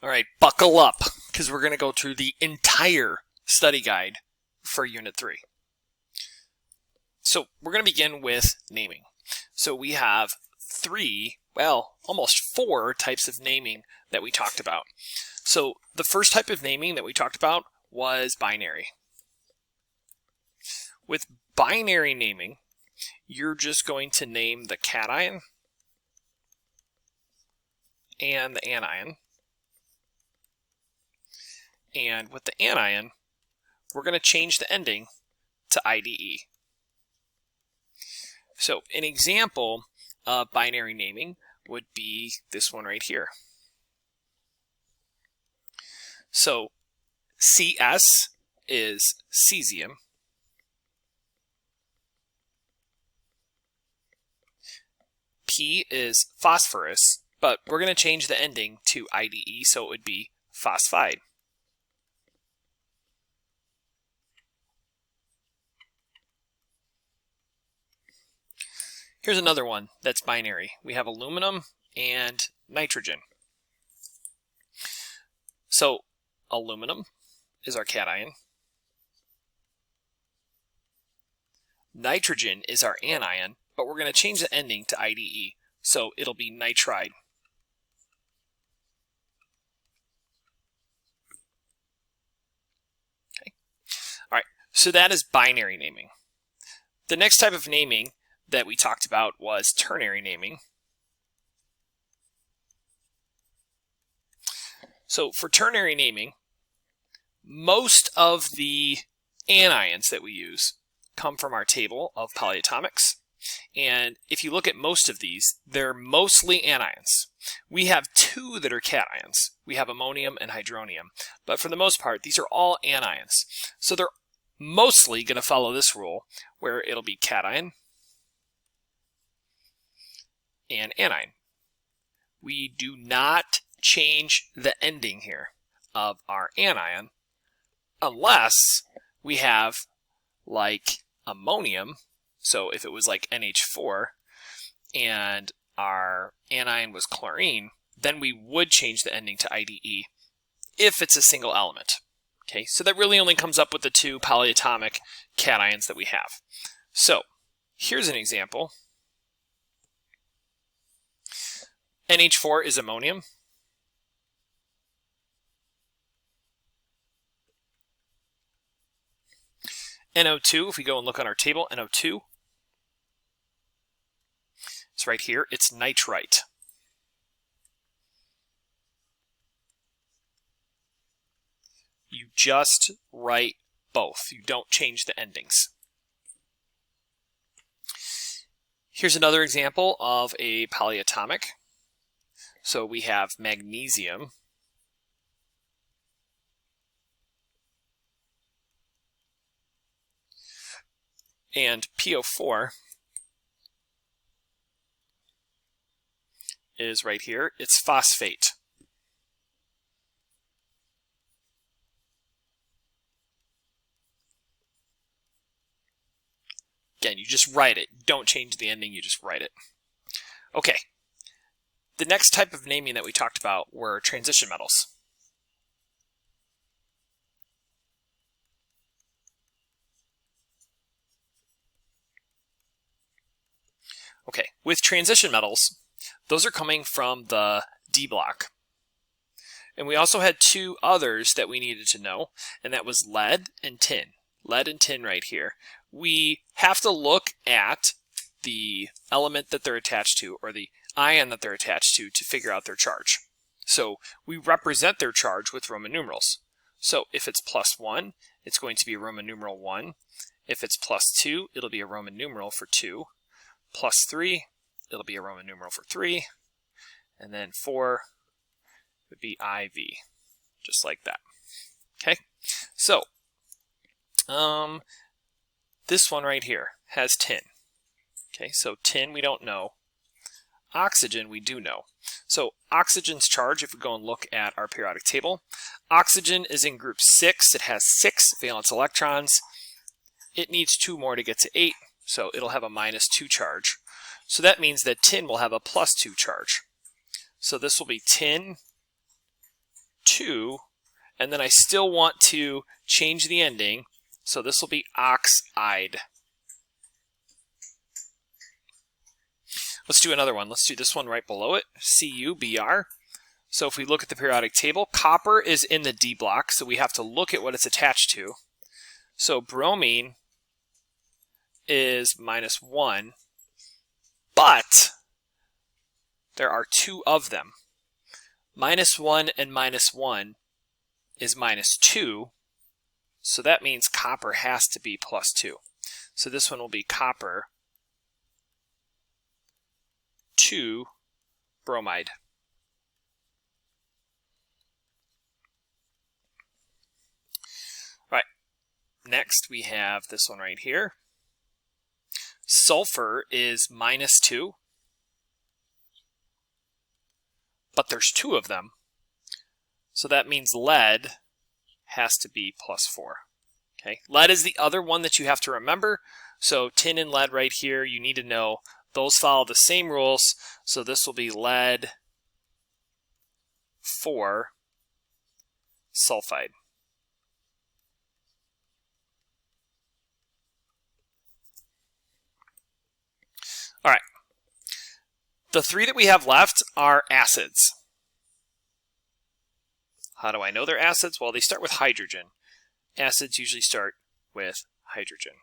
All right, buckle up, because we're going to go through the entire study guide for Unit 3. So we're going to begin with naming. So we have almost four types of naming that we talked about. So the first type of naming that we talked about was binary. With binary naming, you're just going to name the cation and the anion. And with the anion, we're going to change the ending to IDE. So an example of binary naming would be this one right here. So CS is cesium. P is phosphorus, but we're going to change the ending to IDE, so it would be phosphide. Here's another one that's binary. We have aluminum and nitrogen. So aluminum is our cation. Nitrogen is our anion, but we're going to change the ending to IDE, so it'll be nitride. Okay. All right, so that is binary naming. The next type of naming that we talked about was ternary naming. So for ternary naming, most of the anions that we use come from our table of polyatomics. And if you look at most of these, they're mostly anions. We have two that are cations. We have ammonium and hydronium. But for the most part, these are all anions. So they're mostly going to follow this rule, where it'll be cation and anion. We do not change the ending here of our anion unless we have like ammonium. So if it was like NH4 and our anion was chlorine, then we would change the ending to IDE if it's a single element. Okay, so that really only comes up with the two polyatomic cations that we have. So here's an example. NH4 is ammonium. NO2, if we go and look on our table, NO2, it's right here, it's nitrite. You just write both. You don't change the endings. Here's another example of a polyatomic. So we have magnesium. And PO4 is right here. It's phosphate. Again, you just write it. Don't change the ending, you just write it. Okay. The next type of naming that we talked about were transition metals. Okay, with transition metals, those are coming from the D block. And we also had two others that we needed to know, and that was lead and tin. Lead and tin right here. We have to look at the element that they're attached to, or the ion that they're attached to figure out their charge. So we represent their charge with Roman numerals. So if it's +1, it's going to be Roman numeral 1. If it's +2, it'll be a Roman numeral for 2. +3, it'll be a Roman numeral for 3. And then 4 would be IV, just like that. Okay, so this one right here has tin. Okay, so tin we don't know. Oxygen we do know. So oxygen's charge, if we go and look at our periodic table, oxygen is in group 6. It has 6 valence electrons. It needs 2 more to get to 8, so it'll have a -2 charge. So that means that tin will have a +2 charge. So this will be tin 2, and then I still want to change the ending, so this will be oxide. Let's do another one. Let's do this one right below it, CuBr. So if we look at the periodic table, copper is in the D block, so we have to look at what it's attached to. So bromine is -1, but there are 2 of them. -1 and -1 is -2, so that means copper has to be +2. So this one will be copper 2 bromide. All right, next we have this one right here. Sulfur is -2, but there's 2 of them. So that means lead has to be +4. Okay, lead is the other one that you have to remember. So tin and lead right here, you need to know those follow the same rules. So this will be lead 4 sulfide. All right. The 3 that we have left are acids. How do I know they're acids? Well, they start with hydrogen. Acids usually start with hydrogen.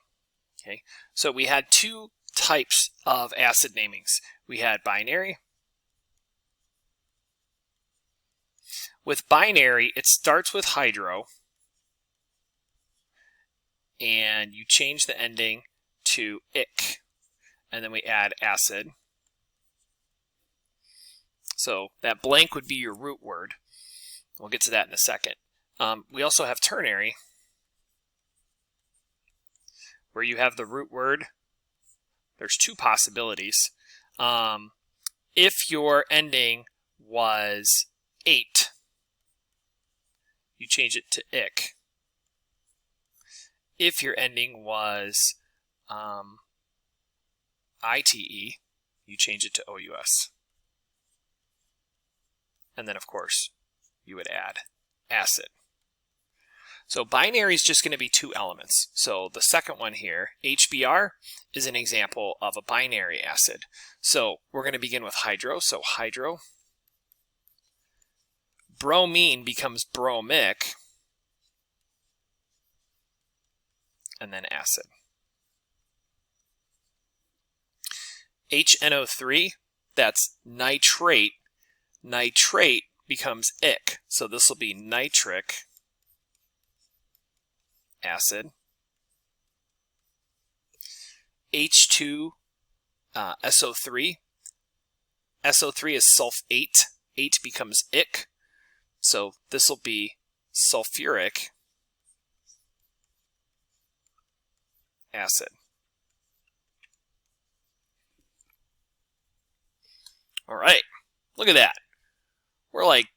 Okay, so we had 2 types of acid namings. We had binary. With binary, it starts with hydro, and you change the ending to ic, and then we add acid. So that blank would be your root word. We'll get to that in a second. We also have ternary, where you have the root word. There's 2 possibilities. If your ending was 8, you change it to ic. If your ending was ite, you change it to ous. And then, of course, you would add acid. So binary is just going to be 2 elements. So the second one here, HBr, is an example of a binary acid. So we're going to begin with hydro. So hydro. Bromine becomes bromic. And then acid. HNO3, that's nitrate. Nitrate becomes ic. So this will be nitric acid. H2SO3. SO3 is sulfate. 8 becomes ic. So this will be sulfuric acid. All right, look at that. We're like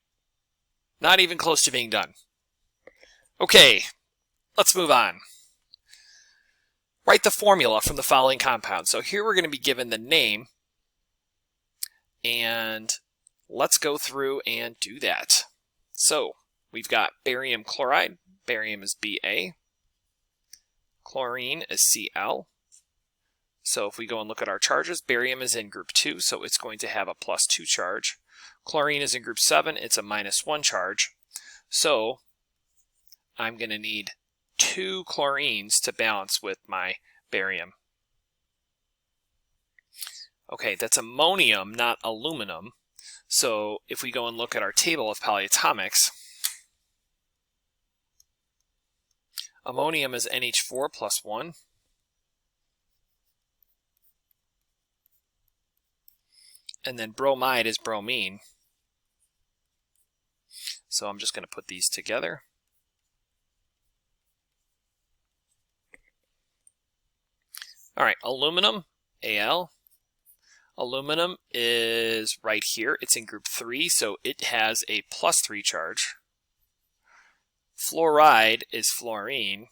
not even close to being done. Okay, let's move on. Write the formula from the following compound. So here we're going to be given the name, and let's go through and do that. So we've got barium chloride. Barium is Ba. Chlorine is Cl. So if we go and look at our charges, barium is in group 2, so it's going to have a +2 charge. Chlorine is in group 7, it's a -1 charge. So I'm going to need 2 chlorines to balance with my barium. Okay, that's ammonium, not aluminum. So if we go and look at our table of polyatomics, ammonium is NH4 +1. And then bromide is bromine. So I'm just going to put these together. All right, aluminum, Al. Aluminum is right here. It's in group 3, so it has a +3 charge. Fluoride is fluorine,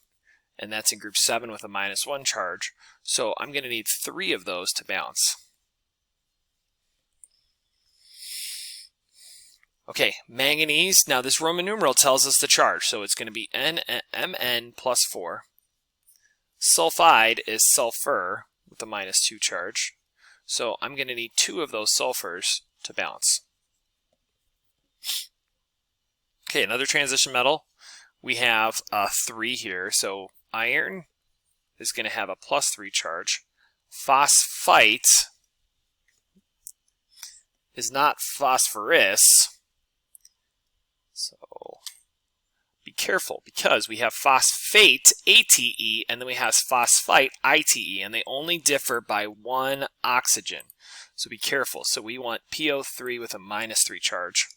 and that's in group 7 with a -1 charge. So I'm going to need 3 of those to balance. Okay, manganese. Now this Roman numeral tells us the charge, so it's going to be Mn plus 4. Sulfide is sulfur with a -2 charge. So I'm going to need 2 of those sulfurs to balance. Okay, another transition metal. We have a 3 here, so iron is going to have a +3 charge. Phosphite is not phosphorus, so be careful because we have phosphate, ATE, and then we have phosphite, ITE, and they only differ by 1 oxygen. So be careful. So we want PO3 with a -3 charge.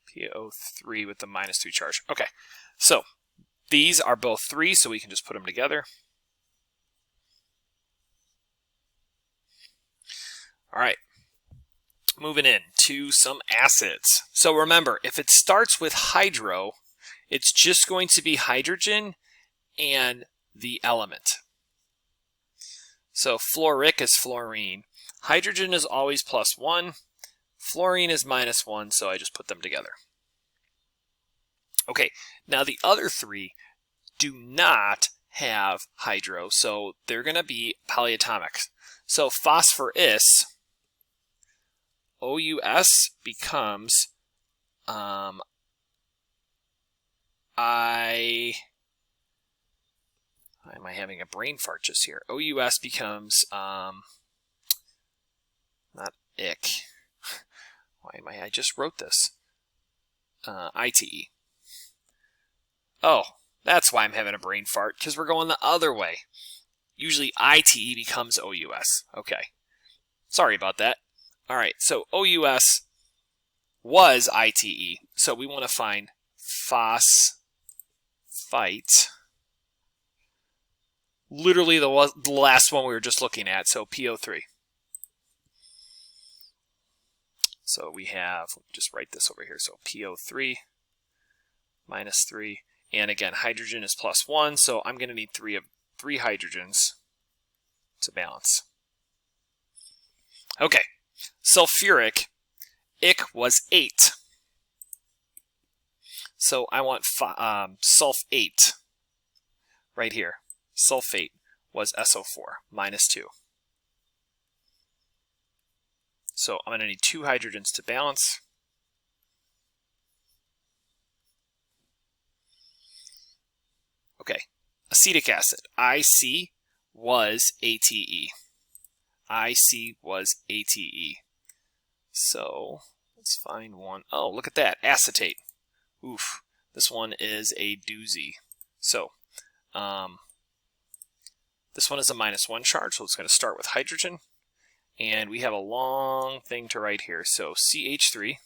PO3 with the -3 charge. Okay, so these are both 3, so we can just put them together. All right, moving in to some acids. So remember, if it starts with hydro, it's just going to be hydrogen and the element. So fluoric is fluorine. Hydrogen is always +1. Fluorine is -1, so I just put them together. Okay, now the other 3 do not have hydro, so they're going to be polyatomic. So phosphorus, OUS becomes why am I having a brain fart just here? OUS becomes not ick. Why am I just wrote this. ITE. Oh, that's why I'm having a brain fart, because we're going the other way. Usually ITE becomes OUS. Okay. Sorry about that. All right, so OUS was ITE, so we want to find phosphite. Literally the last one we were just looking at, so PO3. So we have, just write this over here, so PO3 -3, and again, hydrogen is +1, so I'm going to need 3 hydrogens to balance. Okay, sulfuric, ic was 8. So I want sulfate right here. Sulfate was SO4, -2. So I'm going to need 2 hydrogens to balance. Okay, acetic acid, IC was ATE. IC was ATE. So let's find one. Oh, look at that, acetate. Oof, this one is a doozy. So this one is a -1 charge, so it's going to start with hydrogen. And we have a long thing to write here. So CH3,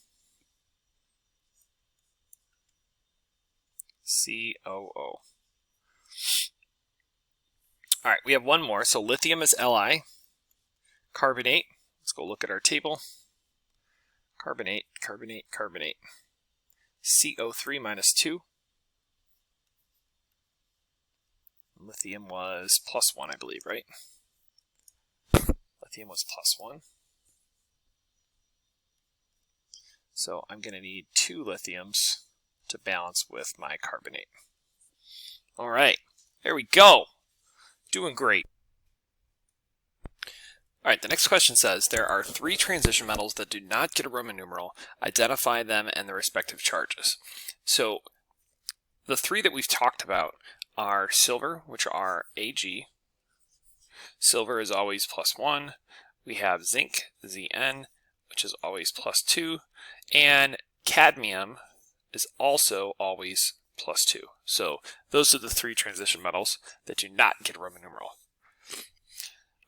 COO. All right, we have one more. So lithium is Li. Carbonate, let's go look at our table. Carbonate, carbonate, carbonate. CO3 -2. Lithium was +1, I believe, right? Lithium was +1. So I'm going to need 2 lithiums to balance with my carbonate. All right, there we go. Doing great. All right, the next question says, there are 3 transition metals that do not get a Roman numeral. Identify them and their respective charges. So the 3 that we've talked about are silver, which are Ag. Silver is always +1. We have zinc, Zn, which is always +2. And cadmium is also always +2. So those are the 3 transition metals that do not get a Roman numeral.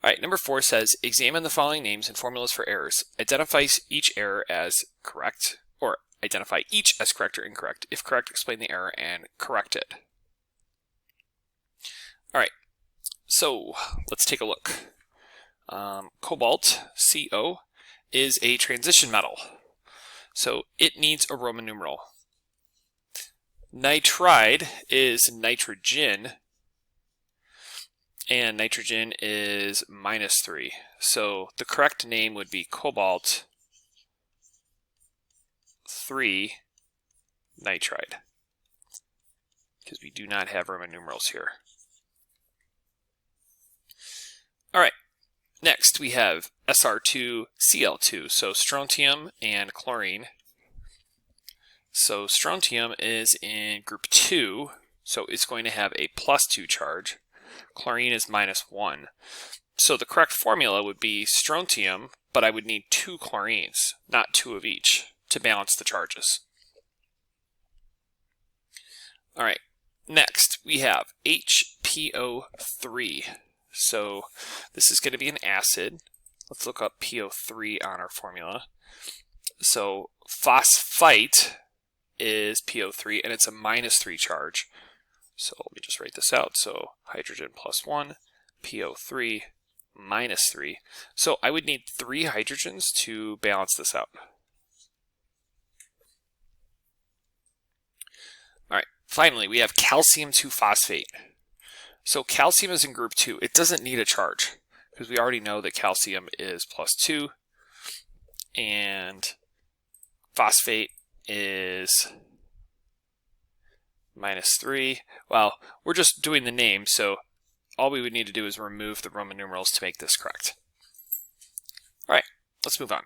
All right, number 4 says, examine the following names and formulas for errors. Identify each error as correct, or identify each as correct or incorrect. If correct, explain the error and correct it. All right, so let's take a look. Cobalt, Co, is a transition metal, so it needs a Roman numeral. Nitride is nitrogen, and nitrogen is -3. So the correct name would be cobalt 3 nitride, because we do not have Roman numerals here. All right, next we have Sr2Cl2, so strontium and chlorine. So strontium is in group 2, so it's going to have a +2 charge. Chlorine is -1. So the correct formula would be strontium, but I would need 2 chlorines, not 2 of each, to balance the charges. All right, next we have HPO3. So this is going to be an acid. Let's look up PO3 on our formula. So phosphite is PO3, and it's a -3 charge. So let me just write this out. So hydrogen +1, PO3 -3. So I would need 3 hydrogens to balance this out. All right, finally we have calcium 2-phosphate. So calcium is in group 2. It doesn't need a charge because we already know that calcium is +2 and phosphate is -3. Well, we're just doing the name, so all we would need to do is remove the Roman numerals to make this correct. All right, let's move on.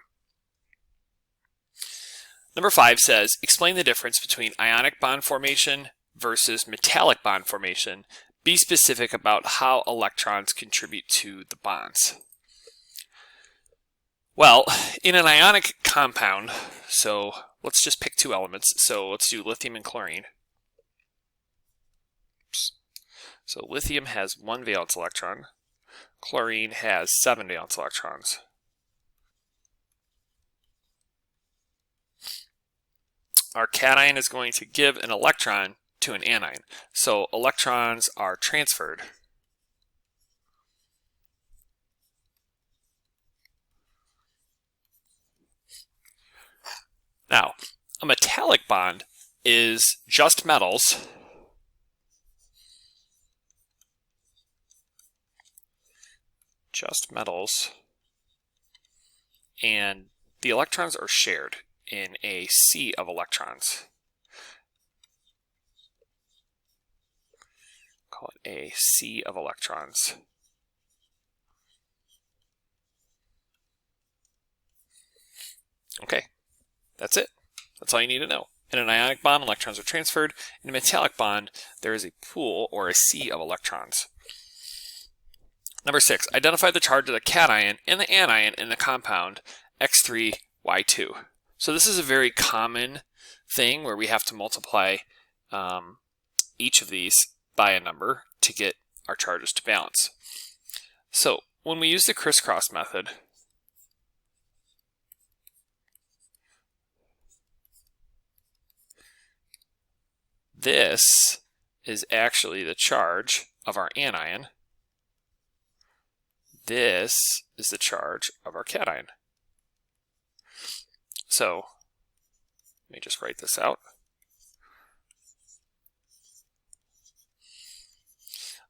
Number 5 says, explain the difference between ionic bond formation versus metallic bond formation. Be specific about how electrons contribute to the bonds. Well, in an ionic compound, so let's just pick 2 elements. So let's do lithium and chlorine. So lithium has 1 valence electron. Chlorine has 7 valence electrons. Our cation is going to give an electron to an anion. So electrons are transferred. Now, a metallic bond is just metals and the electrons are shared in a sea of electrons. Call it a sea of electrons. Okay, that's it. That's all you need to know. In an ionic bond, electrons are transferred. In a metallic bond, there is a pool or a sea of electrons. Number 6, identify the charge of the cation and the anion in the compound X3Y2. So this is a very common thing where we have to multiply each of these by a number to get our charges to balance. So when we use the crisscross method, this is actually the charge of our anion. This is the charge of our cation. So let me just write this out.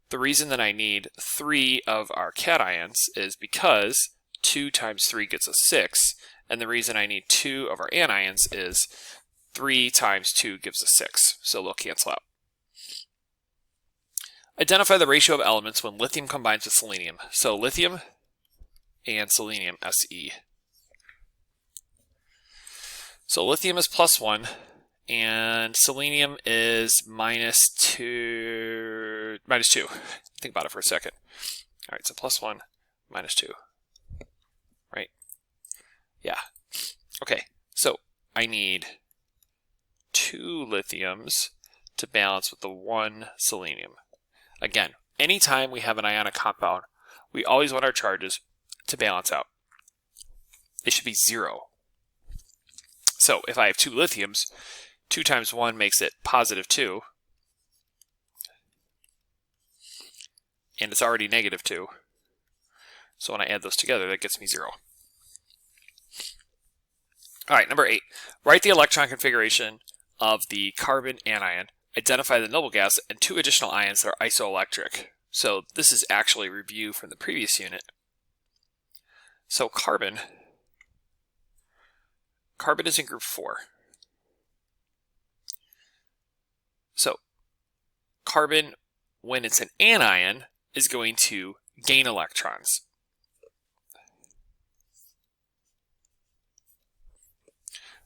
The reason that I need 3 of our cations is because 2 times 3 gets us 6, and the reason I need 2 of our anions is 3 times 2 gives us 6, so they'll cancel out. Identify the ratio of elements when lithium combines with selenium. So lithium and selenium, Se. So lithium is +1 and selenium is -2. Think about it for a second. All right, so +1, -2. Right? Yeah. Okay, so I need 2 lithiums to balance with the 1 selenium. Again, anytime we have an ionic compound, we always want our charges to balance out. They should be 0. So if I have 2 lithiums, 2 times 1 makes it +2. And it's already -2. So when I add those together, that gets me 0. All right, number 8. Write the electron configuration of the carbon anion. Identify the noble gas and 2 additional ions that are isoelectric. So this is actually a review from the previous unit. So carbon is in group 4. So carbon, when it's an anion, is going to gain electrons.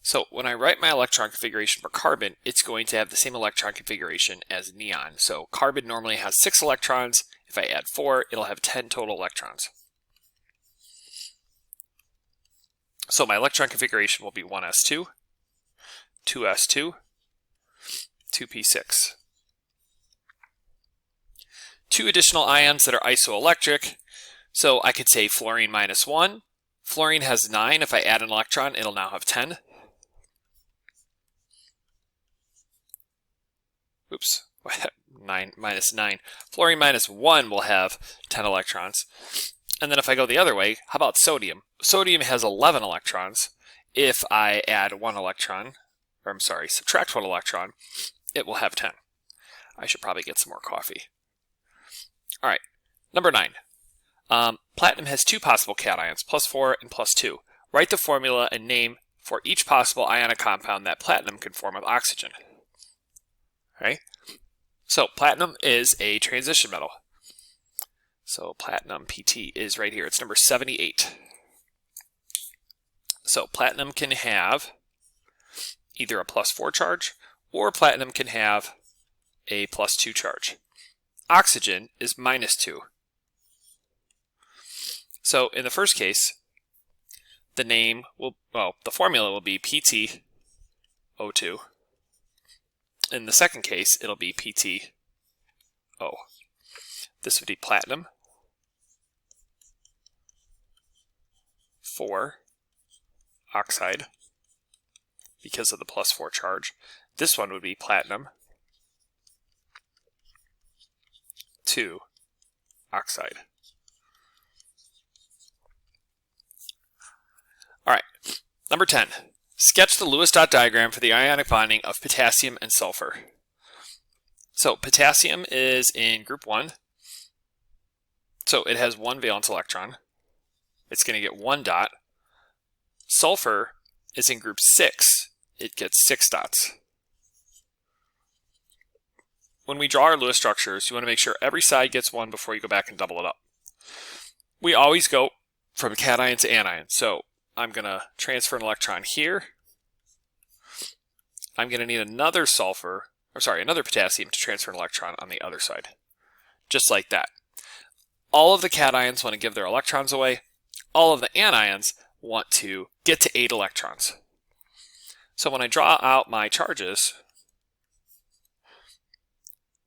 So when I write my electron configuration for carbon, it's going to have the same electron configuration as neon. So carbon normally has 6 electrons. If I add 4, it'll have 10 total electrons. So my electron configuration will be 1s2, 2s2, 2p6. 2 additional ions that are isoelectric. So I could say fluorine -1. Fluorine has 9. If I add an electron, it'll now have 10. Oops, 9 minus 9. Fluorine -1 will have 10 electrons. And then if I go the other way, how about sodium? Sodium has 11 electrons. If I add 1 electron, or I'm sorry, subtract 1 electron, it will have 10. I should probably get some more coffee. All right, number 9. Platinum has 2 possible cations, +4 and +2. Write the formula and name for each possible ionic compound that platinum can form with oxygen. Okay, so platinum is a transition metal. So platinum PT is right here. It's number 78. So platinum can have either a +4 charge, or platinum can have a +2 charge. Oxygen is -2. So in the first case, the formula will be PtO2. In the second case, it'll be PtO. This would be platinum 4 oxide because of the +4 charge. This one would be platinum 2 oxide. All right, number 10. Sketch the Lewis dot diagram for the ionic bonding of potassium and sulfur. So potassium is in group 1. So it has 1 valence electron. It's going to get 1 dot. Sulfur is in group 6. It gets 6 dots. When we draw our Lewis structures, you want to make sure every side gets 1 before you go back and double it up. We always go from cation to anion. So I'm going to transfer an electron here. I'm going to need another potassium to transfer an electron on the other side. Just like that. All of the cations want to give their electrons away. All of the anions want to get to 8 electrons. So when I draw out my charges,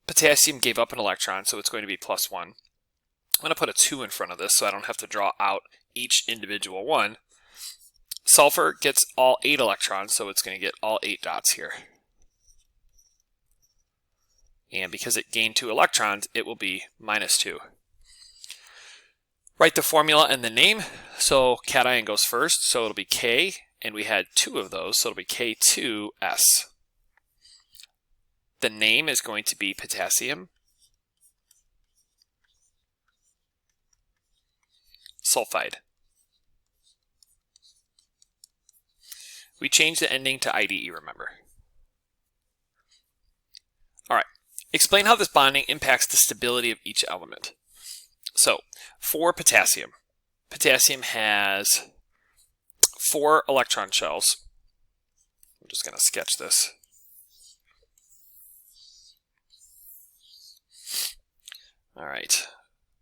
potassium gave up an electron, so it's going to be +1. I'm going to put a 2 in front of this so I don't have to draw out each individual one. Sulfur gets all 8 electrons, so it's going to get all 8 dots here. And because it gained 2 electrons, it will be -2. Write the formula and the name. So cation goes first, so it'll be K, and we had 2 of those, so it'll be K2S. The name is going to be potassium sulfide. We changed the ending to IDE, remember. All right, explain how this bonding impacts the stability of each element. So, for potassium, potassium has 4 electron shells. I'm just going to sketch this. All right,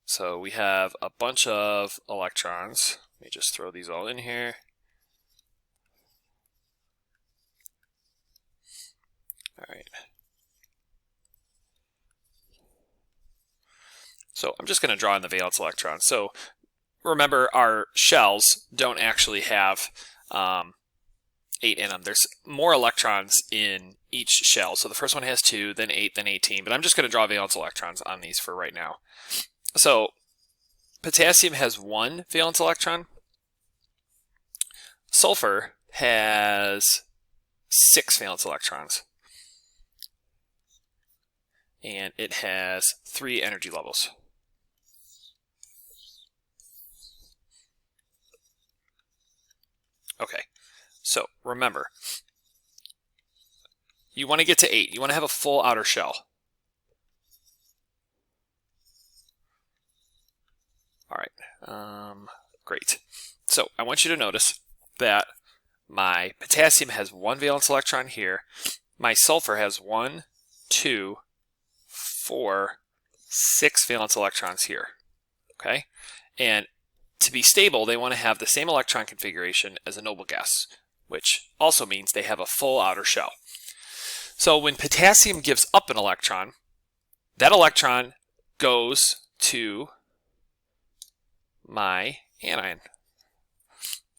so we have a bunch of electrons. Let me just throw these all in here. All right. So I'm just going to draw in the valence electrons. So remember, our shells don't actually have 8 in them. There's more electrons in each shell. So the first one has 2, then 8, then 18. But I'm just going to draw valence electrons on these for right now. So potassium has 1 valence electron. Sulfur has 6 valence electrons. And it has 3 energy levels. Okay, so remember, you want to get to 8. You want to have a full outer shell. All right, great. So I want you to notice that my potassium has 1 valence electron here. My sulfur has 1, 2, 4, 6 valence electrons here. Okay, and to be stable, they want to have the same electron configuration as a noble gas, which also means they have a full outer shell. So when potassium gives up an electron, that electron goes to my anion.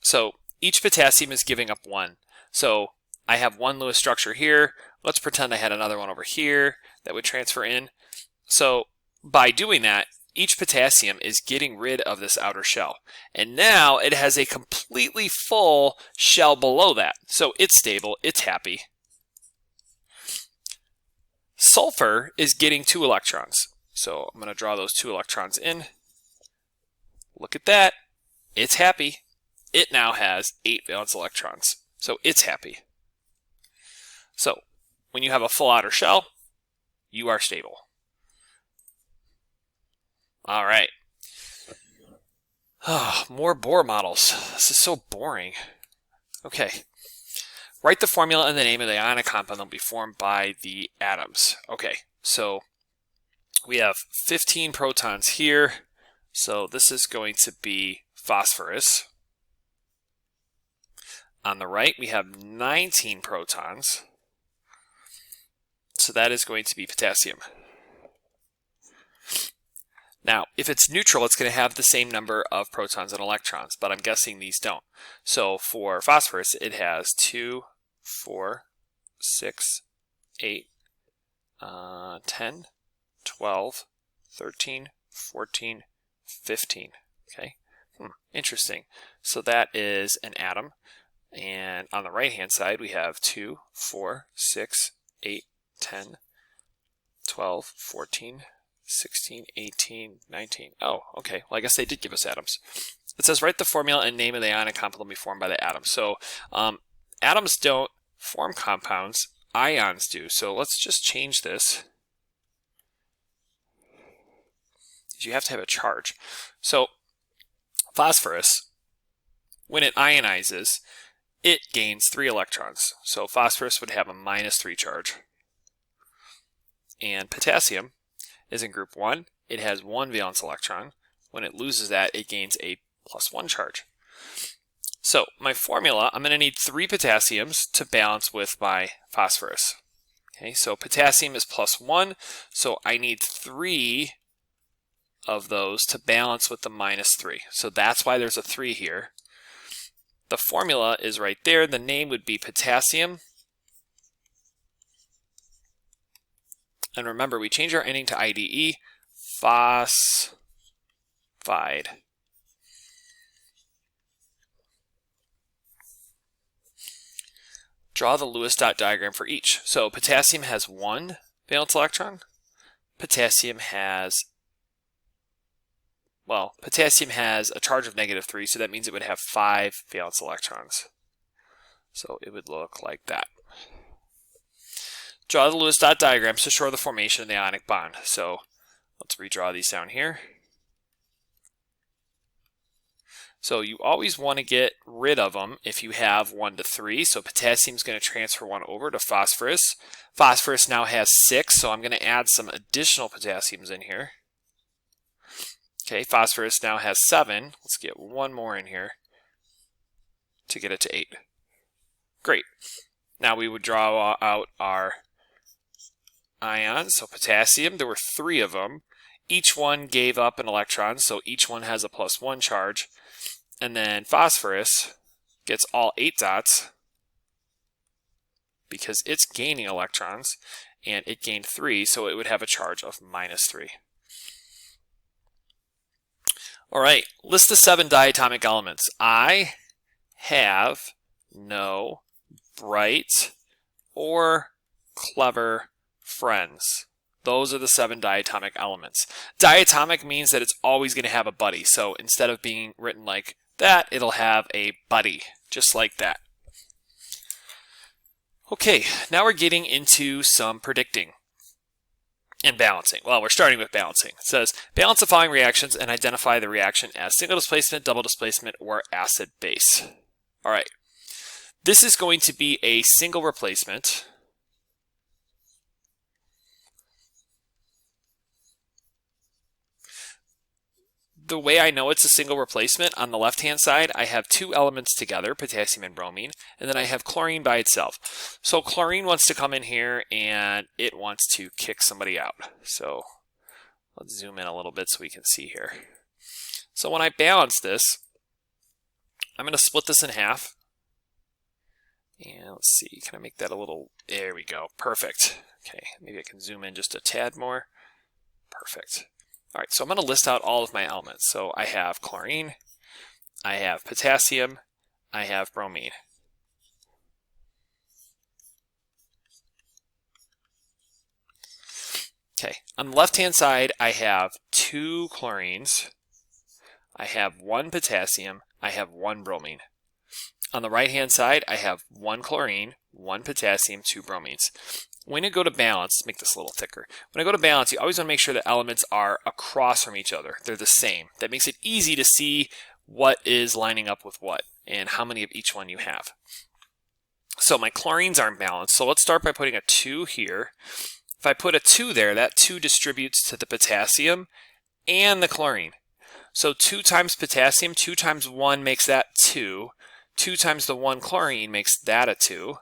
So each potassium is giving up 1. So I have 1 Lewis structure here. Let's pretend I had another one over here that would transfer in. So by doing that, each potassium is getting rid of this outer shell. And now it has a completely full shell below that. So it's stable, it's happy. Sulfur is getting 2 electrons. So I'm going to draw those 2 electrons in. Look at that. It's happy. It now has 8 valence electrons. So it's happy. So when you have a full outer shell, you are stable. All right. Oh, more Bohr models. This is so boring. Okay. Write the formula and the name of the ionic compound that will be formed by the atoms. Okay, so we have 15 protons here. So this is going to be phosphorus. On the right, we have 19 protons. So that is going to be potassium. Now, if it's neutral, it's going to have the same number of protons and electrons, but I'm guessing these don't. So for phosphorus, it has 2, 4, 6, 8, 10, 12, 13, 14, 15. Okay, interesting. So that is an atom. And on the right-hand side, we have 2, 4, 6, 8, 10, 12, 14, 16, 18, 19. Oh, okay. Well, I guess they did give us atoms. It says write the formula and name of the ionic compound will be formed by the atom. So atoms don't form compounds. Ions do. So let's just change this. You have to have a charge. So phosphorus, when it ionizes, it gains 3 electrons. So phosphorus would have a -3 charge. And potassium is in group 1. It has 1 valence electron. When it loses that, it gains a +1 charge. So my formula, I'm going to need 3 potassiums to balance with my phosphorus. Okay, so potassium is +1, so I need 3 of those to balance with the -3. So that's why there's a 3 here. The formula is right there. The name would be potassium. And remember, we change our ending to IDE, phosphide. Draw the Lewis dot diagram for each. So potassium has 1 valence electron. Potassium has a charge of -3, so that means it would have 5 valence electrons. So it would look like that. Draw the Lewis dot diagrams to show the formation of the ionic bond. So let's redraw these down here. So you always want to get rid of them if you have 1 to 3. So potassium is going to transfer 1 over to phosphorus. Phosphorus now has 6, so I'm going to add some additional potassiums in here. Okay, phosphorus now has 7. Let's get 1 more in here to get it to 8. Great. Now we would draw out our ions. So potassium, there were 3 of them. Each one gave up an electron, so each one has a +1 charge. And then phosphorus gets all 8 dots because it's gaining electrons, and it gained 3, so it would have a charge of -3. All right, list the 7 diatomic elements. I have no bright or clever friends. Those are the 7 diatomic elements. Diatomic means that it's always going to have a buddy. So instead of being written like that, it'll have a buddy, just like that. Okay, now we're getting into some predicting and balancing. Well, we're starting with balancing. It says, balance the following reactions and identify the reaction as single displacement, double displacement, or acid base. All right, this is going to be a single replacement. The way I know it's a single replacement, on the left-hand side, I have two elements together, potassium and bromine, and then I have chlorine by itself. So chlorine wants to come in here and it wants to kick somebody out. So let's zoom in a little bit so we can see here. So when I balance this, I'm going to split this in half. And let's see, can I make that a little, there we go, perfect. Okay, maybe I can zoom in just a tad more. Perfect. All right, so I'm going to list out all of my elements. So I have chlorine, I have potassium, I have bromine. Okay, on the left-hand side, I have two chlorines, I have one potassium, I have one bromine. On the right-hand side, I have one chlorine, one potassium, two bromines. When you go to balance, let's make this a little thicker. When I go to balance, you always want to make sure the elements are across from each other. They're the same. That makes it easy to see what is lining up with what and how many of each one you have. So my chlorines aren't balanced. So let's start by putting a 2 here. If I put a 2 there, that 2 distributes to the potassium and the chlorine. So 2 times potassium, 2 times 1 makes that 2. 2 times the 1 chlorine makes that a 2.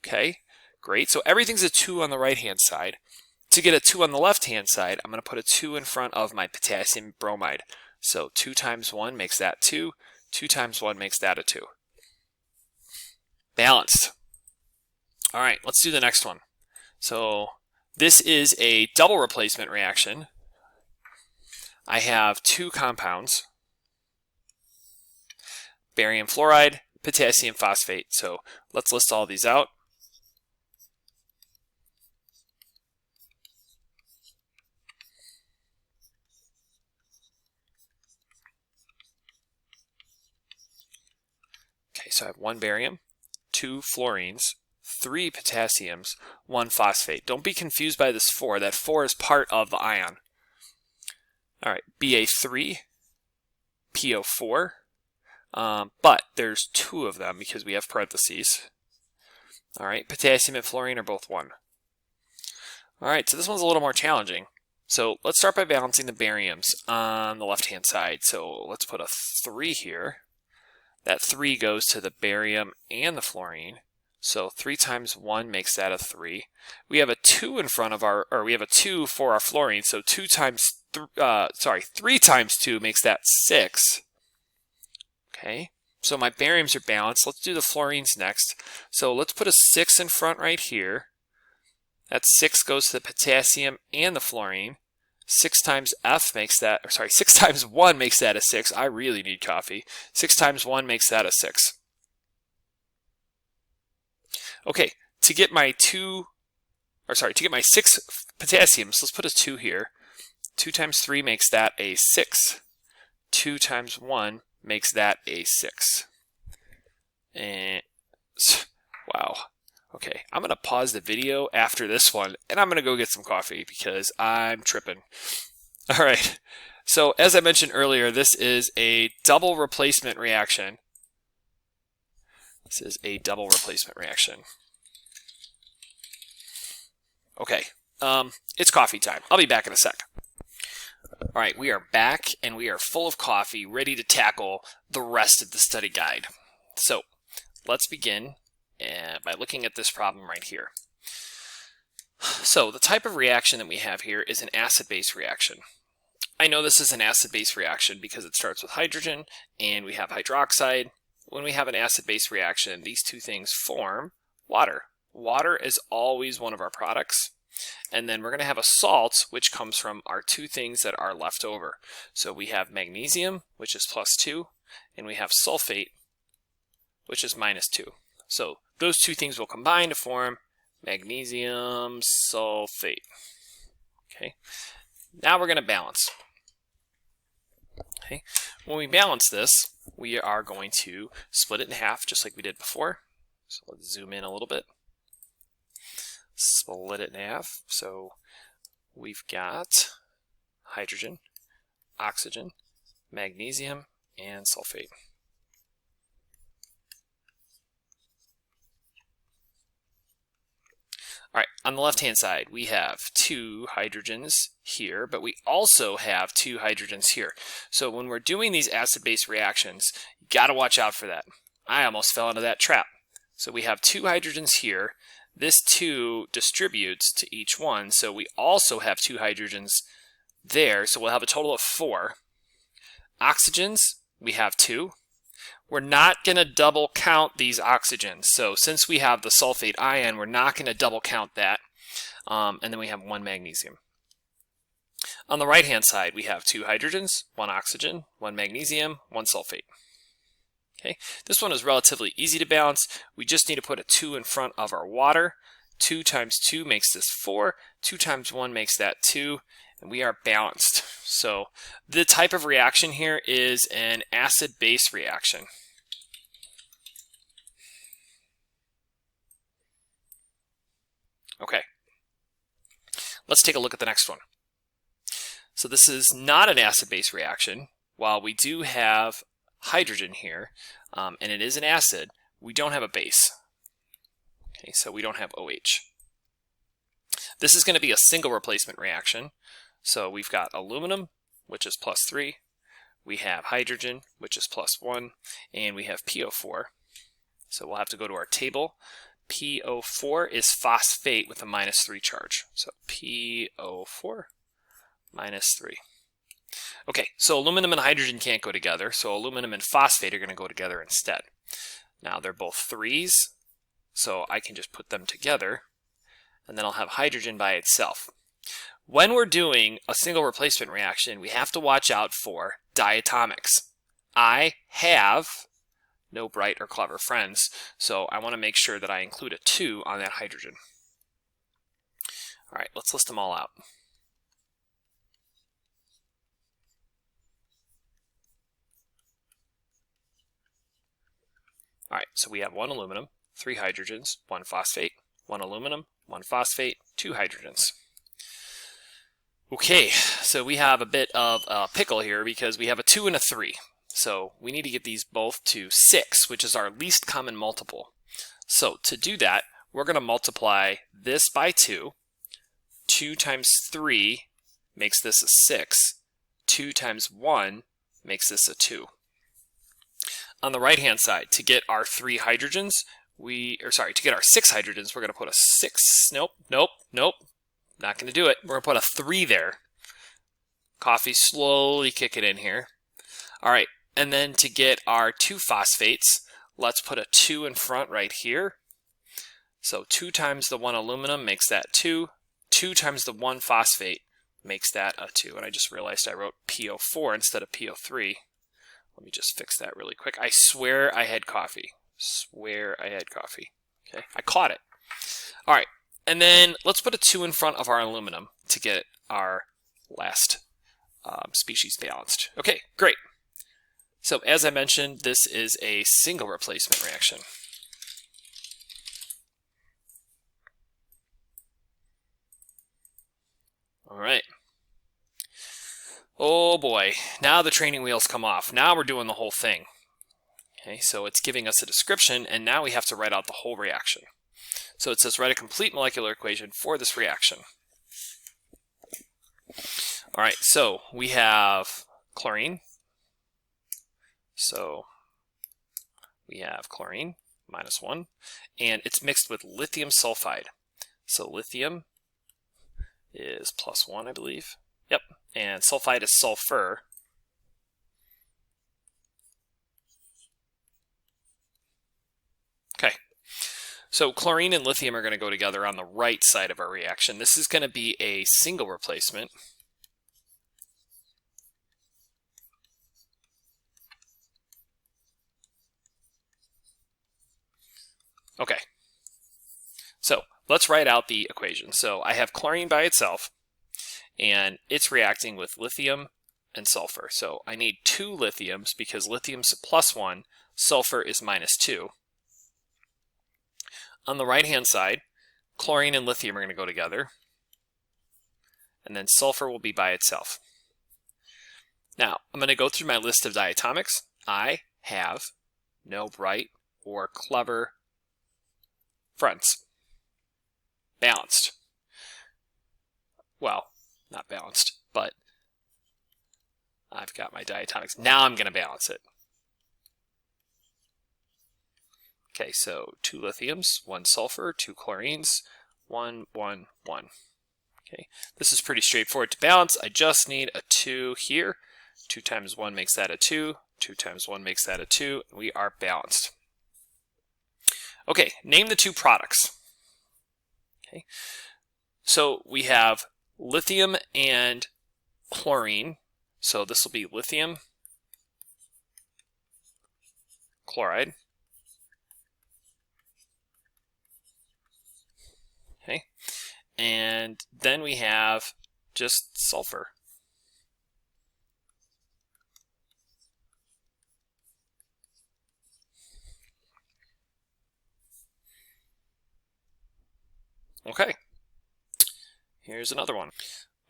Okay. Great, so everything's a 2 on the right-hand side. To get a 2 on the left-hand side, I'm going to put a 2 in front of my potassium bromide. So 2 times 1 makes that 2. 2 times 1 makes that a 2. Balanced. All right, let's do the next one. So this is a double replacement reaction. I have 2 compounds. Barium fluoride, potassium phosphate. So let's list all these out. Okay, so I have 1 barium, 2 fluorines, 3 potassiums, 1 phosphate. Don't be confused by this 4. That 4 is part of the ion. All right, Ba3, PO4, but there's 2 of them because we have parentheses. All right, potassium and fluorine are both 1. All right, so this one's a little more challenging. So let's start by balancing the bariums on the left-hand side. So let's put a 3 here. That 3 goes to the barium and the fluorine. So 3 times 1 makes that a 3. We have a 2 in front of our, or we have a 2 for our fluorine. So 3 times 2 makes that 6. Okay, so my bariums are balanced. Let's do the fluorines next. So let's put a 6 in front right here. That 6 goes to the potassium and the fluorine. 6 times F makes that, or sorry, 6 times 1 makes that a 6. I really need coffee. 6 times 1 makes that a 6. Okay, to get my 6 potassiums, let's put a 2 here. 2 times 3 makes that a 6. 2 times 1 makes that a 6. And wow. Okay, I'm going to pause the video after this one, and I'm going to go get some coffee because I'm tripping. All right, so as I mentioned earlier, this is a double replacement reaction. This is a double replacement reaction. Okay, it's coffee time. I'll be back in a sec. All right, we are back, and we are full of coffee, ready to tackle the rest of the study guide. So let's begin by looking at this problem right here. So the type of reaction that we have here is an acid-base reaction. I know this is an acid-base reaction because it starts with hydrogen and we have hydroxide. When we have an acid-base reaction, these two things form water. Water is always one of our products. And then we're going to have a salt, which comes from our two things that are left over. So we have magnesium, which is +2, and we have sulfate, which is -2. So those two things will combine to form magnesium sulfate. Okay. Now we're going to balance. Okay. When we balance this, we are going to split it in half just like we did before. So let's zoom in a little bit. Split it in half. So we've got hydrogen, oxygen, magnesium, and sulfate. All right, on the left-hand side, we have 2 hydrogens here, but we also have 2 hydrogens here. So when we're doing these acid-base reactions, you got to watch out for that. I almost fell into that trap. So we have 2 hydrogens here. This 2 distributes to each one, so we also have 2 hydrogens there, so we'll have a total of 4. Oxygens, we have 2. We're not going to double count these oxygens. So since we have the sulfate ion, we're not going to double count that. And then we have 1 magnesium. On the right-hand side, we have 2 hydrogens, 1 oxygen, 1 magnesium, 1 sulfate. Okay, this one is relatively easy to balance. We just need to put a 2 in front of our water. 2 times 2 makes this 4. 2 times 1 makes that 2. And we are balanced. So the type of reaction here is an acid-base reaction. Okay, let's take a look at the next one. So this is not an acid-base reaction. While we do have hydrogen here, and it is an acid, we don't have a base. Okay, so we don't have OH. This is going to be a single replacement reaction. So we've got aluminum, which is +3. We have hydrogen, which is +1. And we have PO4. So we'll have to go to our table. PO4 is phosphate with a -3 charge. So PO4 -3. Okay, so aluminum and hydrogen can't go together. So aluminum and phosphate are going to go together instead. Now they're both 3s. So I can just put them together. And then I'll have hydrogen by itself. When we're doing a single replacement reaction, we have to watch out for diatomics. I have no bright or clever friends, so I want to make sure that I include a 2 on that hydrogen. All right, let's list them all out. All right, so we have 1 aluminum, 3 hydrogens, 1 phosphate, 1 aluminum, 1 phosphate, 2 hydrogens. Okay, so we have a bit of a pickle here because we have a 2 and a 3. So we need to get these both to 6, which is our least common multiple. So to do that, we're going to multiply this by 2. 2 times 3 makes this a 6. 2 times 1 makes this a 2. On the right-hand side, to get our 3 hydrogens, to get our 6 hydrogens, we're going to put a 6. Nope. Not going to do it. We're going to put a 3 there. Coffee slowly kicking in here. All right, and then to get our 2 phosphates, let's put a 2 in front right here. So 2 times the 1 aluminum makes that 2. 2 times the 1 phosphate makes that a 2. And I just realized I wrote PO4 instead of PO3. Let me just fix that really quick. I swear I had coffee. Okay, I caught it. All right. And then let's put a 2 in front of our aluminum to get our last species balanced. Okay, great. So as I mentioned, this is a single replacement reaction. All right. Oh boy, now the training wheels come off. Now we're doing the whole thing. Okay, so it's giving us a description, and now we have to write out the whole reaction. So it says write a complete molecular equation for this reaction. All right, so we have chlorine. So we have chlorine, -1, and it's mixed with lithium sulfide. So lithium is +1, I believe. Yep, and sulfide is sulfur. Okay. So chlorine and lithium are going to go together on the right side of our reaction. This is going to be a single replacement. Okay. So let's write out the equation. So I have chlorine by itself, and it's reacting with lithium and sulfur. So I need 2 lithiums because lithium's +1, sulfur is -2. On the right-hand side, chlorine and lithium are going to go together, and then sulfur will be by itself. Now, I'm going to go through my list of diatomics. I have no bright or clever friends. Balanced. Well, not balanced, but I've got my diatomics. Now I'm going to balance it. Okay, so 2 lithiums, 1 sulfur, 2 chlorines, 1, 1, 1. Okay, this is pretty straightforward to balance. I just need a 2 here. 2 times 1 makes that a 2. 2 times 1 makes that a 2. We are balanced. Okay, name the 2 products. Okay, so we have lithium and chlorine. So this will be lithium chloride. Okay, and then we have just sulfur. Okay, here's another one.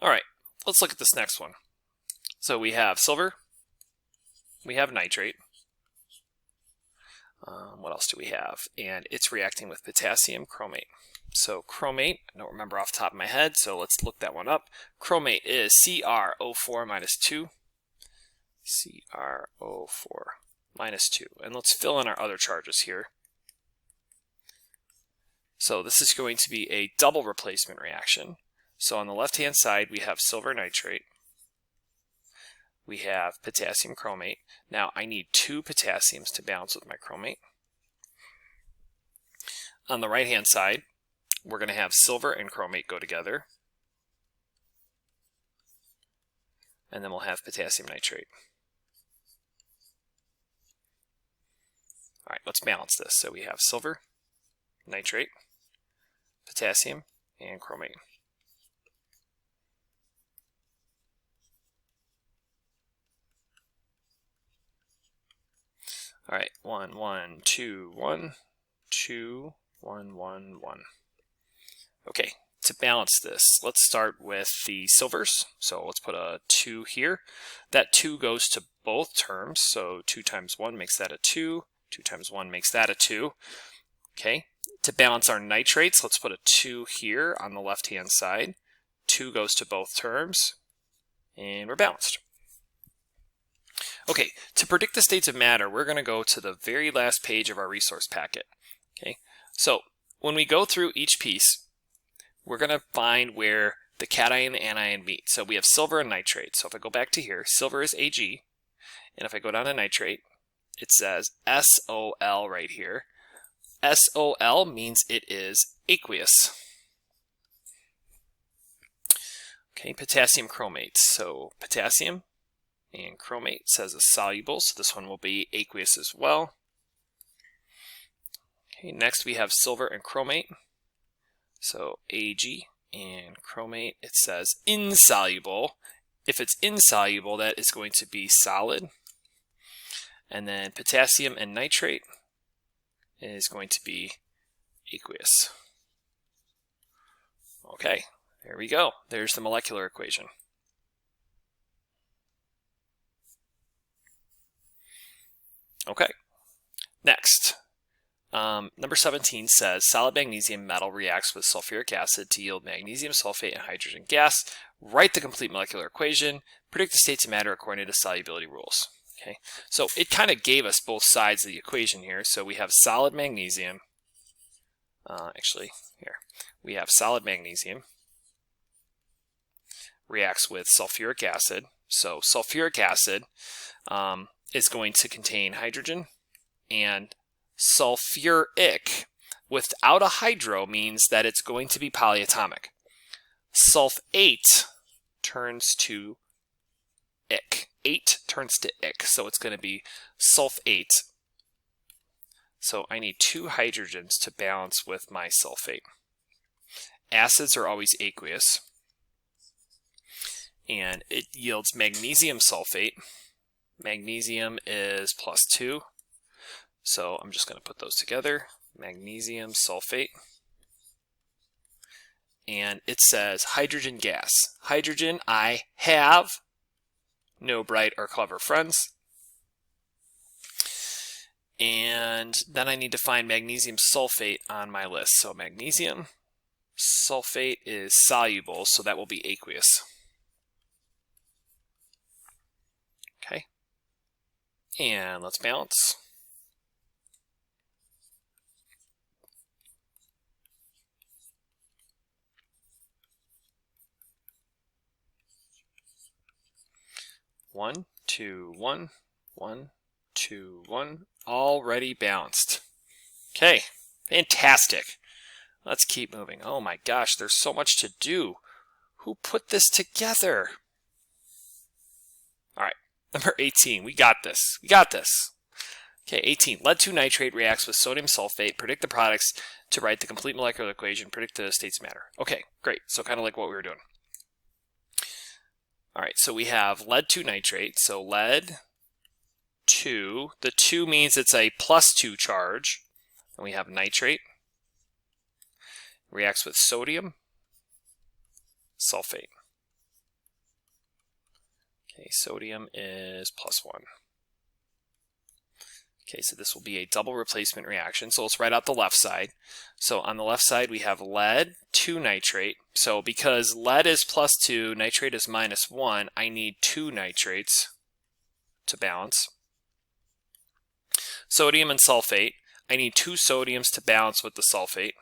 All right, let's look at this next one. So we have silver, we have nitrate. What else do we have? And it's reacting with potassium chromate. So chromate, I don't remember off the top of my head, so let's look that one up. Chromate is CrO4 - 2. CrO4 - 2. And let's fill in our other charges here. So this is going to be a double replacement reaction. So on the left-hand side, we have silver nitrate. We have potassium chromate. Now I need 2 potassiums to balance with my chromate. On the right-hand side, we're going to have silver and chromate go together. And then we'll have potassium nitrate. All right, let's balance this. So we have silver, nitrate, potassium, and chromate. All right, 1, 1, 2, 1, 2, 1, 1, 1. Okay, to balance this, let's start with the silvers. So let's put a 2 here. That 2 goes to both terms. So 2 times 1 makes that a 2. 2 times 1 makes that a 2. Okay, to balance our nitrates, let's put a 2 here on the left-hand side. 2 goes to both terms, and we're balanced. Okay, to predict the states of matter, we're going to go to the very last page of our resource packet. Okay, so when we go through each piece, we're going to find where the cation and the anion meet. So we have silver and nitrate. So if I go back to here, silver is Ag, and if I go down to nitrate, it says SOL right here. SOL means it is aqueous. Okay, potassium chromate. So potassium and chromate says it's soluble, so this one will be aqueous as well. Okay, next we have silver and chromate. So Ag and chromate, it says insoluble. If it's insoluble, that is going to be solid. And then potassium and nitrate is going to be aqueous. Okay, there we go. There's the molecular equation. Okay, next. Number 17 says solid magnesium metal reacts with sulfuric acid to yield magnesium sulfate and hydrogen gas. Write the complete molecular equation. Predict the states of matter according to solubility rules. Okay, so it kind of gave us both sides of the equation here. So we have solid magnesium. Actually, here we have solid magnesium reacts with sulfuric acid. So sulfuric acid is going to contain hydrogen, and sulfuric without a hydro means that it's going to be polyatomic. Sulfate turns to ic. 8 turns to ic, so it's going to be sulfate. So I need 2 hydrogens to balance with my sulfate. Acids are always aqueous. and it yields magnesium sulfate. Magnesium is +2, so I'm just going to put those together. Magnesium sulfate. And it says hydrogen gas. Hydrogen I have no bright or clever friends. And then I need to find magnesium sulfate on my list. So magnesium sulfate is soluble, so that will be aqueous. Okay. And let's balance. One, two, one, 1, 2, 1. Already balanced. Okay, fantastic. Let's keep moving. Oh my gosh, there's so much to do. Who put this together? All right, number 18. We got this. We got this. Okay, 18. Lead 2 nitrate reacts with sodium sulfate. Predict the products to write the complete molecular equation. Predict the states of matter. Okay, great. So kind of like what we were doing. All right, so we have lead 2 nitrate. So lead 2. The 2 means it's a +2 charge. And we have nitrate. Reacts with sodium sulfate. Okay, sodium is +1. Okay, so this will be a double replacement reaction. So let's write out the left side. So on the left side, we have lead 2 nitrate. So because lead is +2, nitrate is -1, I need 2 nitrates to balance. Sodium and sulfate. I need 2 sodiums to balance with the sulfate.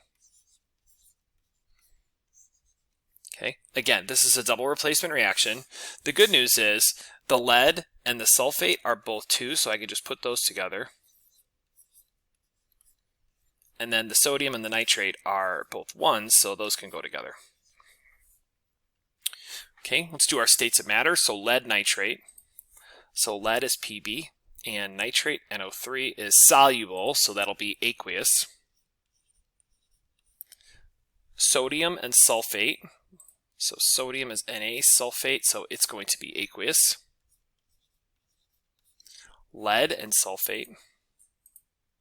Okay, again, this is a double replacement reaction. The good news is the lead and the sulfate are both 2, so I can just put those together. And then the sodium and the nitrate are both 1s, so those can go together. Okay, let's do our states of matter. So lead nitrate. So lead is Pb, and nitrate, NO3, is soluble, so that'll be aqueous. Sodium and sulfate. So sodium is Na sulfate, so it's going to be aqueous. Lead and sulfate,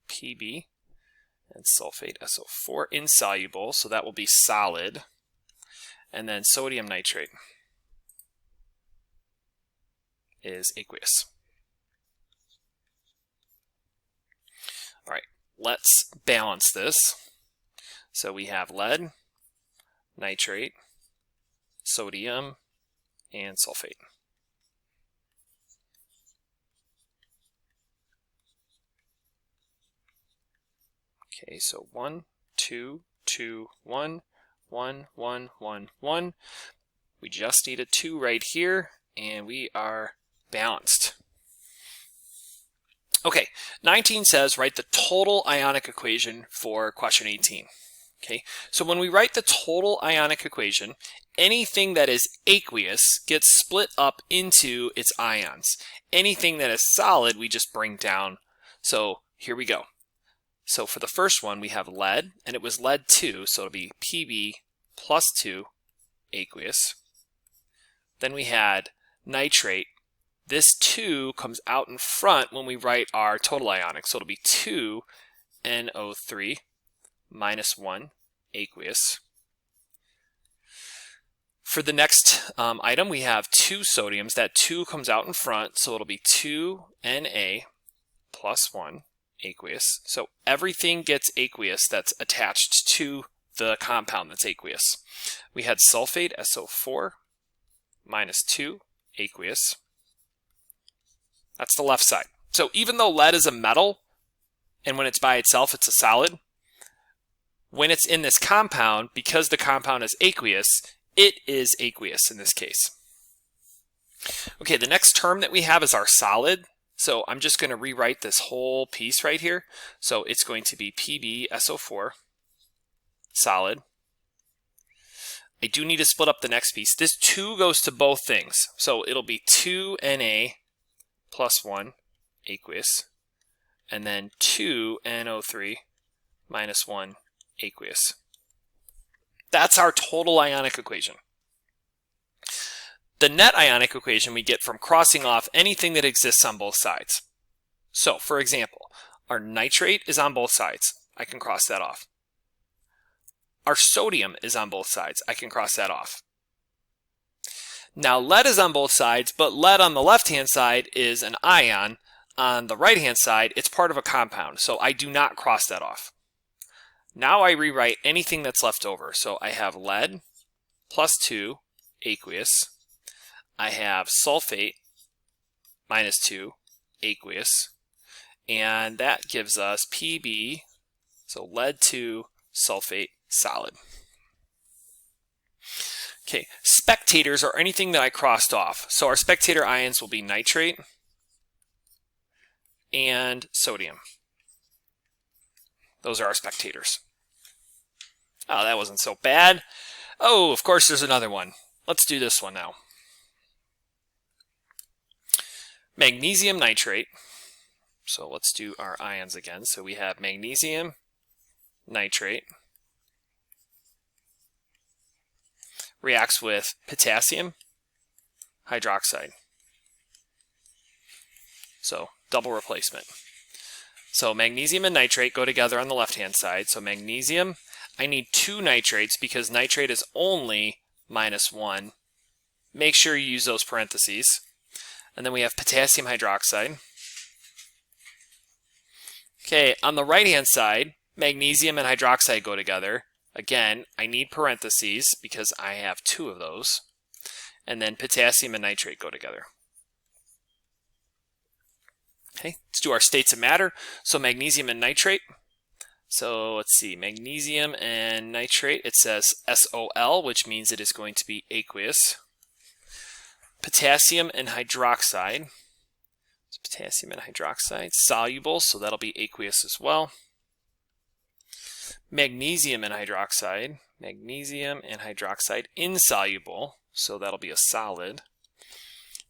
Pb, and sulfate, SO4, insoluble, so that will be solid. And then sodium nitrate is aqueous. All right, let's balance this. So we have lead, nitrate, sodium, and sulfate. Okay, so 1, 2, 2, 1, 1, 1, 1, 1. We just need a 2 right here, and we are balanced. Okay, 19 says write the total ionic equation for question 18. Okay, so when we write the total ionic equation, anything that is aqueous gets split up into its ions. Anything that is solid, we just bring down. So here we go. So for the first one, we have lead, and it was lead 2, so it'll be Pb +2 aqueous. Then we had nitrate. This 2 comes out in front when we write our total ionic, so it'll be 2 NO3 -1 aqueous. For the next item, we have 2 sodiums. That 2 comes out in front, so it'll be 2 Na +1 aqueous. So everything gets aqueous that's attached to the compound that's aqueous. We had sulfate, SO4, -2 aqueous. That's the left side. So even though lead is a metal, and when it's by itself, it's a solid, when it's in this compound, because the compound is aqueous, it is aqueous in this case. Okay, the next term that we have is our solid. So I'm just going to rewrite this whole piece right here. So it's going to be Pb SO4, solid. I do need to split up the next piece. This 2 goes to both things. So it'll be 2 Na +1 aqueous, and then 2 NO3 -1 aqueous. That's our total ionic equation. the net ionic equation we get from crossing off anything that exists on both sides. So, for example, our nitrate is on both sides. I can cross that off. Our sodium is on both sides. I can cross that off. Now, lead is on both sides, but lead on the left-hand side is an ion. On the right-hand side, it's part of a compound, so I do not cross that off. Now I rewrite anything that's left over. So I have lead plus 2 aqueous. I have sulfate minus 2 aqueous. And that gives us Pb, so lead 2 sulfate solid. Okay, spectators are anything that I crossed off. So our spectator ions will be nitrate and sodium. Those are our spectators. Oh, that wasn't so bad. Oh, of course there's another one. Let's do this one now. Magnesium nitrate. So let's do our ions again. So we have magnesium nitrate reacts with potassium hydroxide. So double replacement. So magnesium and nitrate go together on the left-hand side. So magnesium, I need 2 nitrates because nitrate is only -1. Make sure you use those parentheses. And then we have potassium hydroxide. Okay, on the right-hand side, magnesium and hydroxide go together. Again, I need parentheses because I have 2 of those. And then potassium and nitrate go together. Okay, let's do our states of matter. So magnesium and nitrate. So let's see, magnesium and nitrate, it says SOL, which means it is going to be aqueous. Potassium and hydroxide. So potassium and hydroxide, soluble, so that'll be aqueous as well. Magnesium and hydroxide. Magnesium and hydroxide, insoluble, so that'll be a solid.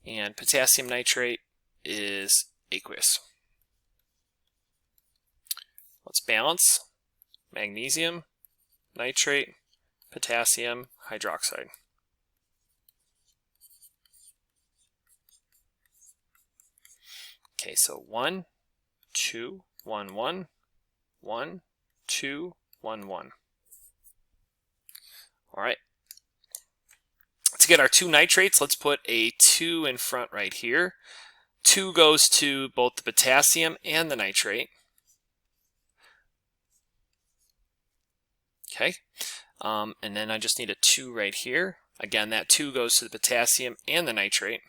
And potassium nitrate is aqueous. Let's balance. Magnesium, nitrate, potassium, hydroxide. Okay, so 1, 2, 1, 1, 1, 2, 1, 1. All right. To get our 2 nitrates, let's put a 2 in front right here. 2 goes to both the potassium and the nitrate. Okay, and then I just need a 2 right here. Again, that 2 goes to the potassium and the nitrate.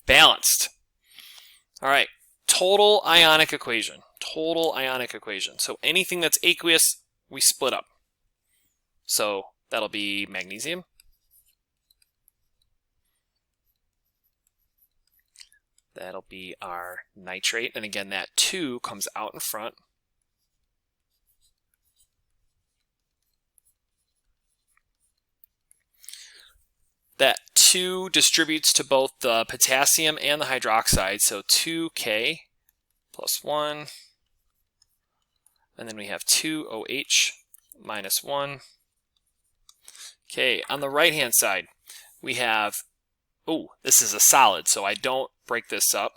Balanced. All right, total ionic equation. Total ionic equation. So anything that's aqueous, we split up. So that'll be magnesium. That'll be our nitrate. And again, that 2 comes out in front. That 2 distributes to both the potassium and the hydroxide. So 2K plus 1. And then we have 2OH minus 1. Okay, on the right-hand side, we have, oh, this is a solid, so I don't break this up.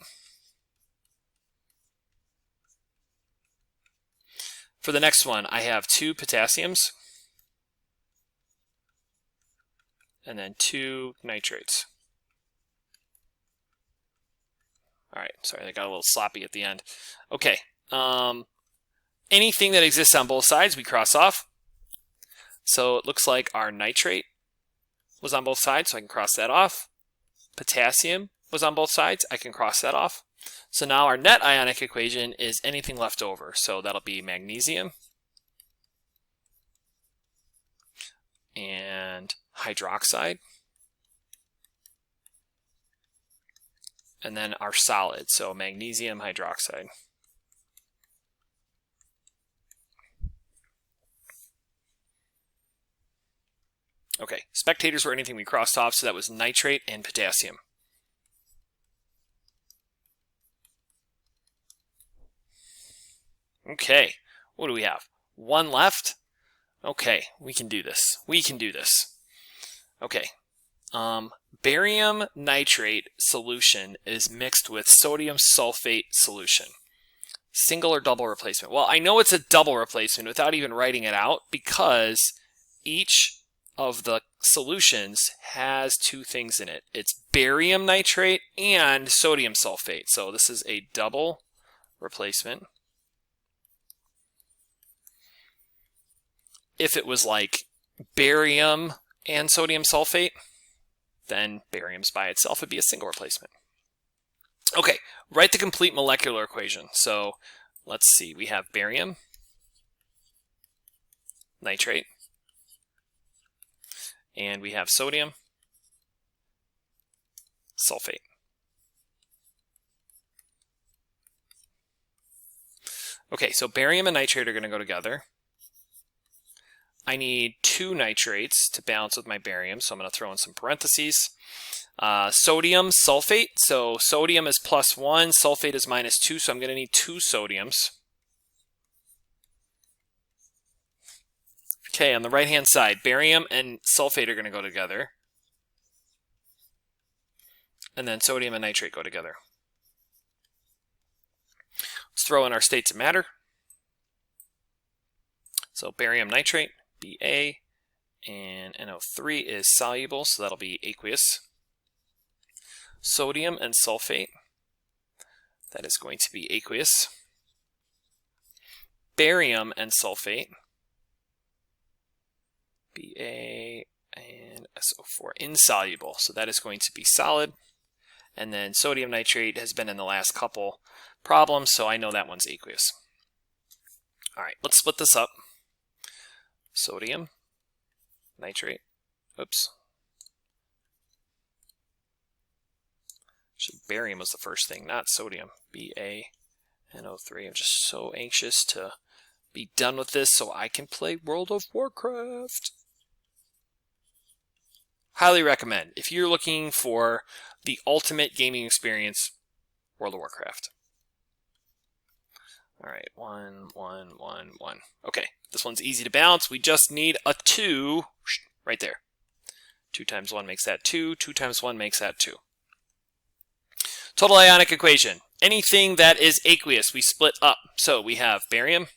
For the next one, I have 2 potassiums and then 2 nitrates. All right, sorry, I got a little sloppy at the end. Okay, anything that exists on both sides, we cross off. So it looks like our nitrate was on both sides, so I can cross that off. Potassium was on both sides, I can cross that off. So now our net ionic equation is anything left over. So that'll be magnesium and hydroxide. And then our solid, so magnesium hydroxide. Okay, spectators were anything we crossed off, so that was nitrate and potassium. Okay, what do we have? 1 left? Okay, we can do this. We can do this. Okay. Barium nitrate solution is mixed with sodium sulfate solution. Single or double replacement? Well, I know it's a double replacement without even writing it out because each of the solutions has two things in it. It's barium nitrate and sodium sulfate. So this is a double replacement. If it was like barium and sodium sulfate, then barium's by itself would be a single replacement. Okay, write the complete molecular equation. So let's see, we have barium nitrate, and we have sodium sulfate. Okay, so barium and nitrate are going to go together. I need 2 nitrates to balance with my barium, so I'm going to throw in some parentheses. Sodium sulfate, so sodium is +1, sulfate is -2, so I'm going to need 2 sodiums. Okay, on the right-hand side, barium and sulfate are going to go together. And then sodium and nitrate go together. Let's throw in our states of matter. So barium nitrate, Ba, and NO3 is soluble, so that'll be aqueous. Sodium and sulfate, that is going to be aqueous. Barium and sulfate, Ba and SO4, insoluble, so that is going to be solid. And then sodium nitrate has been in the last couple problems, so I know that one's aqueous. All right, let's split this up. Sodium nitrate, oops. Actually, barium was the first thing, not sodium. BaNO3. I'm just so anxious to be done with this so I can play World of Warcraft. Highly recommend. If you're looking for the ultimate gaming experience, World of Warcraft. All right, 1, 1, 1, 1. Okay, this one's easy to balance. We just need a 2 right there. 2 times 1 makes that 2. 2 times 1 makes that 2. Total ionic equation. Anything that is aqueous, we split up. So we have barium.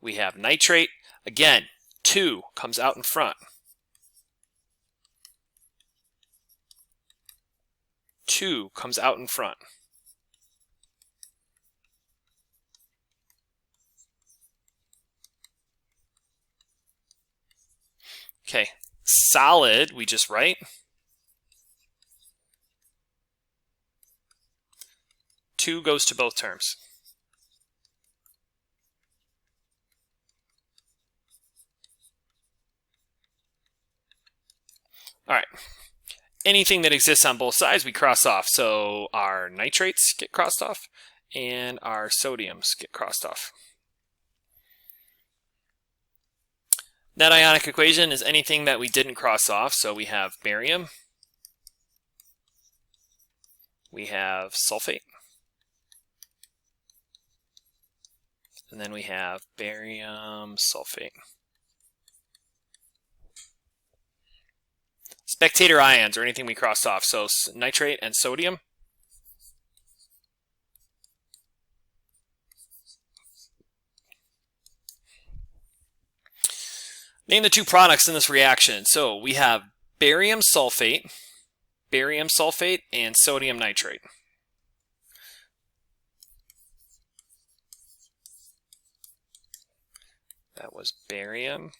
We have nitrate. Again, 2 comes out in front. 2 comes out in front. Okay, solid, we just write. 2 goes to both terms. All right. Anything that exists on both sides, we cross off. So our nitrates get crossed off, and our sodiums get crossed off. That ionic equation is anything that we didn't cross off. So we have barium. We have sulfate. And then we have barium sulfate. Spectator ions, or anything we crossed off. So nitrate and sodium. Name the 2 products in this reaction. So we have barium sulfate, and sodium nitrate. That was barium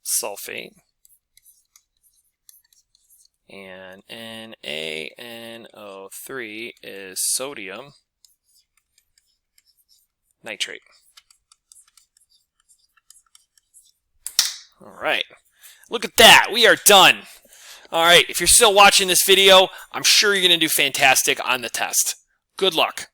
sulfate. And NaNO3 is sodium nitrate. All right, look at that, we are done. All right, if you're still watching this video, I'm sure you're gonna do fantastic on the test. Good luck.